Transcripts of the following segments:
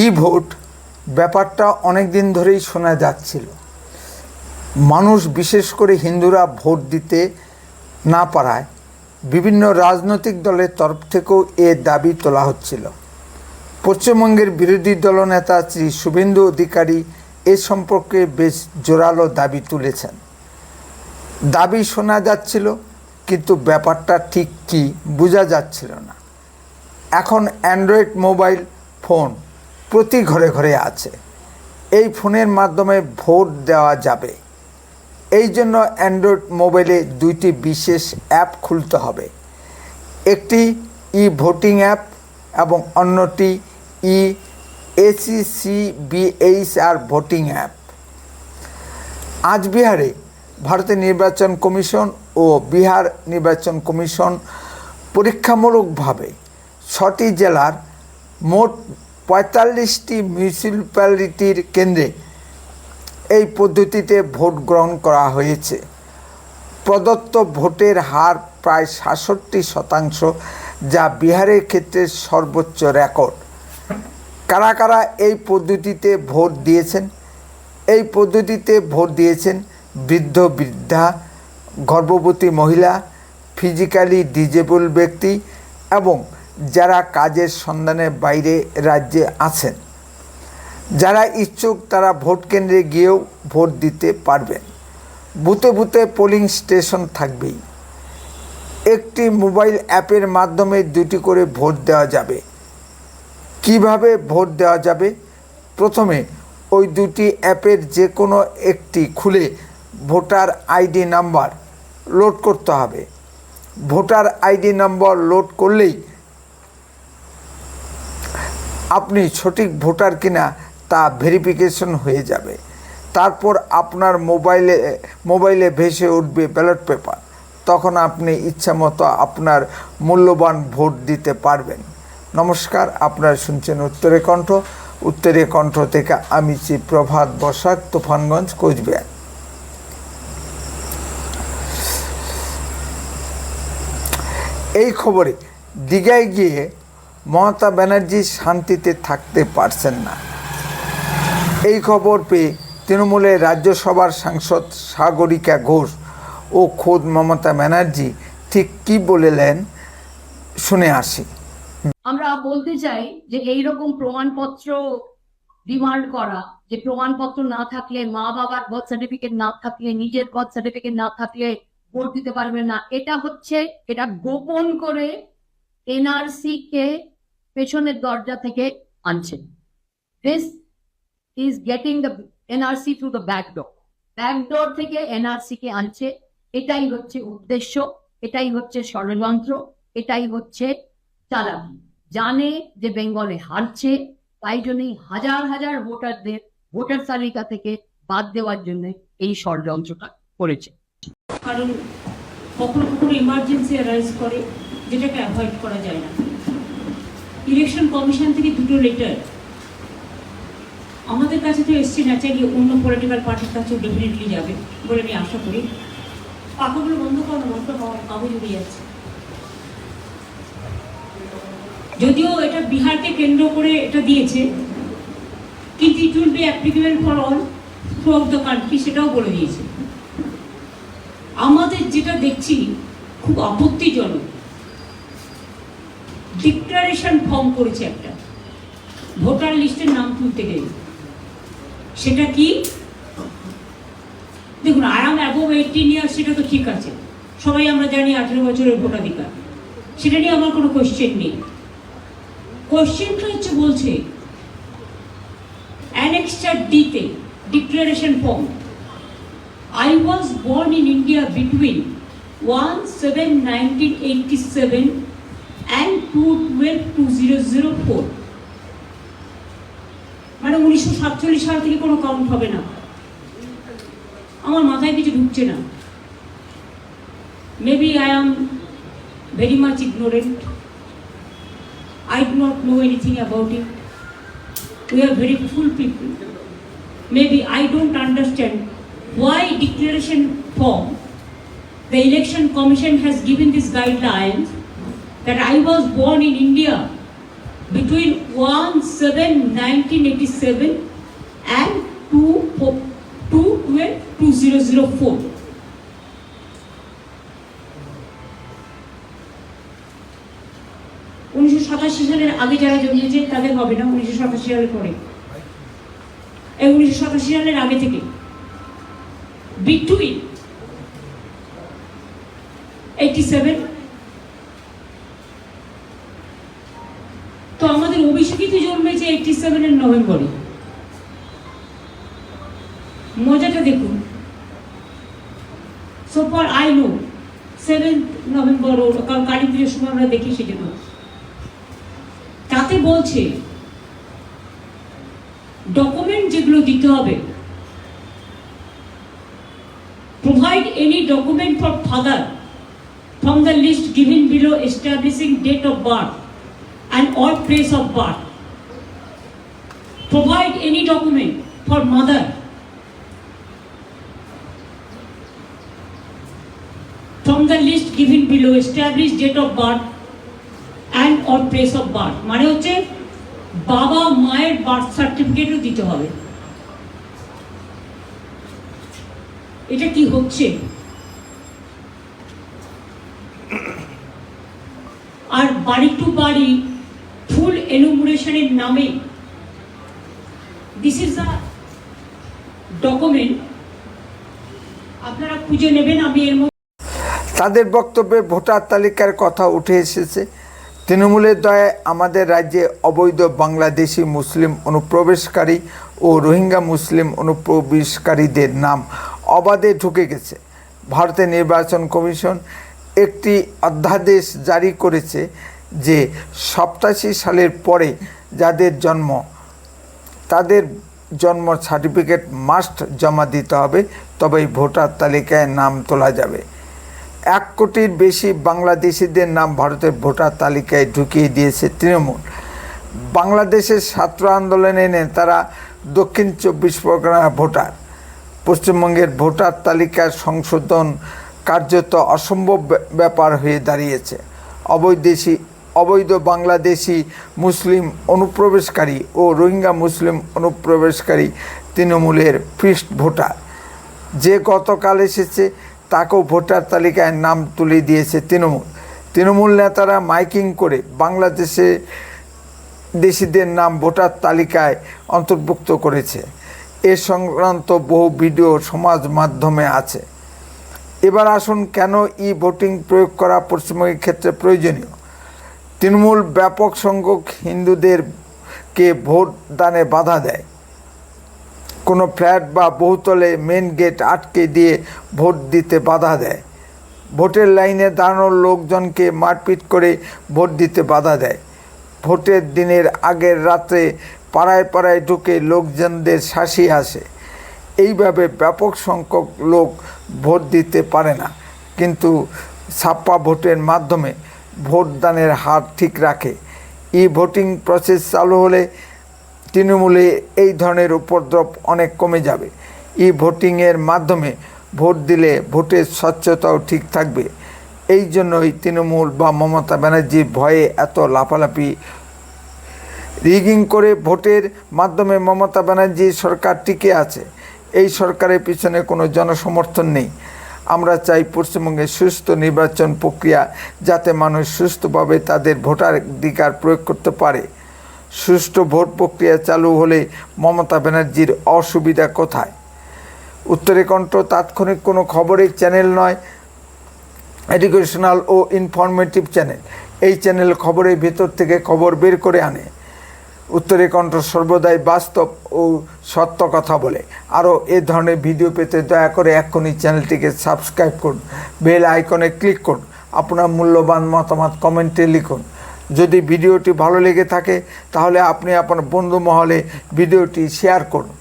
ই vote ব্যাপারটা অনেক দিন ধরেই শোনা যাচ্ছিল। মানুষ বিশেষ করে হিন্দুরা ভোট দিতে না পারায় বিভিন্ন রাজনৈতিক দলের তরফ থেকেও এ দাবি তোলা হচ্ছিল। পশ্চিমবঙ্গের বিরোধী দলনেতা শ্রী শুভেন্দু অধিকারী এ সম্পর্কে বেশ জোরালো দাবি তুলেছেন। দাবি শোনা যাচ্ছিল, কিন্তু ব্যাপারটা ঠিক কী বোঝা যাচ্ছিল না। এখন অ্যান্ড্রয়েড মোবাইল ফোন প্রতি ঘরে ঘরে আছে। এই ফোনের মাধ্যমে ভোট দেওয়া যাবে। এই জন্য অ্যান্ড্রয়েড মোবাইলে দুইটি বিশেষ অ্যাপ খুলতে হবে। একটি ই ভোটিং অ্যাপ এবং অন্যটি EACCBHR ভোটিং অ্যাপ। আজ বিহারে ভারতের নির্বাচন কমিশন ও বিহার নির্বাচন কমিশন পরীক্ষামূলকভাবে 6টি জেলার মোট 45টি মিউনিসিপ্যালিটির কেন্দ্রে এই পদ্ধতিতে ভোট গ্রহণ করা হয়েছে। প্রদত্ত ভোটের হার প্রায় 66%, যা বিহারের ক্ষেত্রে সর্বোচ্চ রেকর্ড। কারা কারা এই পদ্ধতিতে ভোট দিয়েছেন? এই পদ্ধতিতে ভোট দিয়েছেন বৃদ্ধ বৃদ্ধা, গর্ভবতী মহিলা, ফিজিক্যালি ডিজেবল ব্যক্তি এবং যারা কাজের সন্ধানে বাইরে রাজ্যে আছেন। যারা ইচ্ছুক তারা ভোট কেন্দ্রে গিয়েও ভোট দিতে পারবেন। বুথে বুথে পোলিং স্টেশন থাকবেই। একটি মোবাইল অ্যাপের মাধ্যমে দুটি করে ভোট দেওয়া যাবে। কিভাবে ভোট দেওয়া যাবে? প্রথমে ওই দুটি অ্যাপের যে কোনো একটি খুলে ভোটার আইডি নাম্বার লোড করতে হবে। ভোটার আইডি নম্বর লোড করলেই আপনি সঠিক ভোটার কিনা তা ভেরিফিকেশন হয়ে যাবে। তারপর আপনার মোবাইলে ভেসে উঠবে ব্যালট পেপার। তখন আপনি ইচ্ছামতো আপনার মূল্যবান ভোট দিতে পারবেন। নমস্কার, আপনারা শুনছেন উত্তরের কণ্ঠ। উত্তরের কণ্ঠ থেকে আমি শ্রী প্রভাত বসাক, তুফানগঞ্জ, কোচবিহার। এই খবরে দীঘায় গিয়ে মমতা ব্যানার্জি শান্তিতে থাকতে পারছেন না। এই খবর পেয়ে তৃণমূলের রাজ্যসভার সাংসদ সাগরিকা ঘোষ ও খোদ মমতা ব্যানার্জি ঠিক কী বললেন শুনে আসি। আমরা বলতে চাই যে এইরকম প্রমাণপত্র ডিমান্ড করা, যে প্রমাণপত্র না থাকলে, মা বাবার বার্থ সার্টিফিকেট না থাকলে, নিজের বার্থ সার্টিফিকেট না থাকলে ভোট দিতে পারবে না, এটা গোপন করে এনআরসি কে পেছনের দরজা থেকে আনছে। This is getting the NRC through the backdoor থেকে এনআরসি কে আনছে। এটাই হচ্ছে উদ্দেশ্য, এটাই হচ্ছে ষড়যন্ত্র, এটাই হচ্ছে চালাকি। জানে যে বেঙ্গলে হারছে, তাই জন্যই হাজার হাজার ভোটারদের ভোটার তালিকা থেকে বাদ দেওয়ার জন্য এই ষড়যন্ত্রটা করেছে। কারণ কখনো কখনো ইমার্জেন্সি অ্যারাইজ করে, যেটাকে অ্যাভয়েড করা যায় না। ইলেকশন কমিশন থেকে দুটো লেটার আমাদের কাছে তো এসছে, ন্যাচারালি অন্য পলিটিক্যাল পার্টির কাছেও ডেফিনেটলি যাবে বলে আমি আশা করি। পাখাগুলো বন্ধ করানো, বন্ধ হওয়ার কাগজ উড়ে যাচ্ছে। যদিও এটা বিহারকে কেন্দ্র করে এটা দিয়েছে, কিন্তু it will be applicable for all through out the country, সেটাও বলে দিয়েছে। আমাদের যেটা দেখছি খুব আপত্তিজনক, ডিক্লারেশন ফর্ম করেছে একটা ভোটার লিস্টের নাম তুলতে গেলে। সেটা কি? দেখুন, আই এম অ্যাবভ 18 ইয়ার্স, সেটা তো ঠিক আছে, সবাই আমরা জানি 18 বছরের ভোটাধিকার, সেটা নিয়ে আমার কোনো কোয়েশ্চেন নেই। কোয়েশ্চেনটা হচ্ছে, বলছে অ্যানেক্সচার ডিতে declaration form, I was born in India between 1/7/1987 and 2/12/2004। মানে 1947 সাল থেকে কোনো কাউন্ট হবে না। আমার মাথায় কিছু ঢুকছে না। Maybe I am very much ignorant. I do not know anything about it. We are very full people. Maybe I don't understand why declaration form the election commission has given this guidelines that I was born in India between 1/7/1987 and 2/12/2004. উনিশশো সালের আগে যারা জন্মেছে তাদের হবে না, 1987 সালের পরে। এই 1987 সালের আগে থেকে between 87, তো আমাদের অভিষেকিত জন্মেছে 87 এর নভেম্বরে। মজাটা দেখুন, so far I know 7 November, কারণ কালী পুজোর সময় আমরা দেখি সেজন্য। তাতে বলছে ডকুমেন্ট যেগুলো দিতে হবে, provide any document for father from the list given below establishing date of birth and or place of birth. Provide any document for mother from the list given below established date of birth and or place of birth. মানে হচ্ছে বাবা মায়ের birth সার্টিফিকেটও দিতে হবে। এটা কি হচ্ছে? আর বাড়ি টু বাড়ি ফুল এনুমারেশনের নামে দিস ইজ আ ডকুমেন্ট, আপনারা খুঁজে নেবেন। আমি এর মধ্যে তাদের বক্তব্যে ভোটার তালিকার কথা উঠে এসেছে। তৃণমূলের দয়ায় আমাদের রাজ্যে অবৈধ বাংলাদেশি মুসলিম অনুপ্রবেশকারী ও রোহিঙ্গা মুসলিম অনুপ্রবেশকারীদের নাম অবাধে ঢুকে গেছে। ভারতের নির্বাচন কমিশন একটি অধ্যাদেশ জারি করেছে যে 87 সালের পরে যাদের জন্ম তাদের জন্ম সার্টিফিকেট মাস্ট জমা দিতে হবে, তবেই ভোটার তালিকায় নাম তোলা যাবে। 1 কোটির বেশি বাংলাদেশিদের নাম ভারতের ভোটার তালিকায় ঢুকিয়ে দিয়েছে তৃণমূল। বাংলাদেশের ছাত্র আন্দোলনের নেতারা দক্ষিণ 24 পরগনার ভোটার। পশ্চিমবঙ্গের ভোটার তালিকা সংশোধন কার্যত অসম্ভব ব্যাপার হয়ে দাঁড়িয়েছে। অবৈধ বাংলাদেশি মুসলিম অনুপ্রবেশকারী ও রোহিঙ্গা মুসলিম অনুপ্রবেশকারী তৃণমূলের ফিক্সড ভোটার। যে গতকাল এসেছে তাকেও ভোটার তালিকায় নাম তুলে দিয়েছে তৃণমূল নেতারা মাইকিং করে দেশিদের নাম ভোটার তালিকায় অন্তর্ভুক্ত করেছে। এ সংক্রান্ত বহু ভিডিও সমাজ মাধ্যমে আছে। এবার আসুন, কেন ই ভোটিং প্রয়োগ করা পশ্চিমবঙ্গের ক্ষেত্রে প্রয়োজনীয়। তৃণমূল ব্যাপক সংখ্যক হিন্দুদেরকে ভোট দানে বাধা দেয়। কোনো ফ্ল্যাট বা বহুতলে মেন গেট আটকে দিয়ে ভোট দিতে বাধা দেয়। ভোটের লাইনে দাঁড়ানোর লোকজনকে মারপিট করে ভোট দিতে বাধা দেয়। ভোটের দিনের আগের রাত্রে পাড়ায় পাড়ায় ঢুকে লোকজনদের শাসিয়ে আসে। এইভাবে ব্যাপক সংখ্যক লোক ভোট দিতে পারে না, কিন্তু ছাপ্পা ভোটের মাধ্যমে ভোটদানের হার ঠিক রাখে। ই ভোটিং প্রসেস চালু হলে তৃণমূলে এই ধরনের উপদ্রব অনেক কমে যাবে। ই ভোটিংয়ের মাধ্যমে ভোট দিলে ভোটের স্বচ্ছতাও ঠিক থাকবে। এই জন্যই তৃণমূল বা মমতা ব্যানার্জির ভয়ে এত লাফালাফি। রিগিং করে ভোটের মাধ্যমে মমতা ব্যানার্জির সরকার টিকে আছে। এই সরকারের পিছনে কোনো জনসমর্থন নেই। আমরা চাই পশ্চিমবঙ্গের সুস্থ নির্বাচন প্রক্রিয়া, যাতে মানুষ সুস্থভাবে তাদের ভোটাধিকার প্রয়োগ করতে পারে। সুষ্ঠু ভোট প্রক্রিয়া চালু হলে মমতা ব্যানার্জির অসুবিধা কোথায়? উত্তরে কণ্ঠ তাৎক্ষণিক কোনো খবরের চ্যানেল নয়, এডুকেশনাল ও ইনফরমেটিভ চ্যানেল। এই চ্যানেল খবরের ভেতর থেকে খবর বের করে আনে। উত্তরে কণ্ঠ সর্বদাই বাস্তব ও সত্য কথা বলে। আরও এ ধরনের ভিডিও পেতে দয়া করে এক্ষুনি চ্যানেলটিকে সাবস্ক্রাইব করুন, বেল আইকনে ক্লিক করুন, আপনার মূল্যবান মতামত কমেন্টে লিখুন। যদি ভিডিওটি ভালো লেগে থাকে তাহলে আপনি আপনার বন্ধু মহলে ভিডিওটি শেয়ার করুন।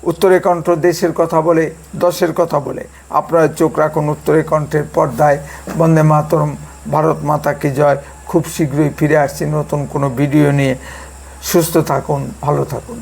উত্তরে কণ্ঠ দেশের কথা বলে, দশের কথা বলে। আপনারা চোখ রাখুন উত্তরে কণ্ঠের পর্দায়। বন্দে মাতরম, ভারত মাতা কি জয়। খুব শীঘ্রই ফিরে আসছি নতুন কোনো ভিডিও নিয়ে। সুস্থ থাকুন, ভালো থাকুন।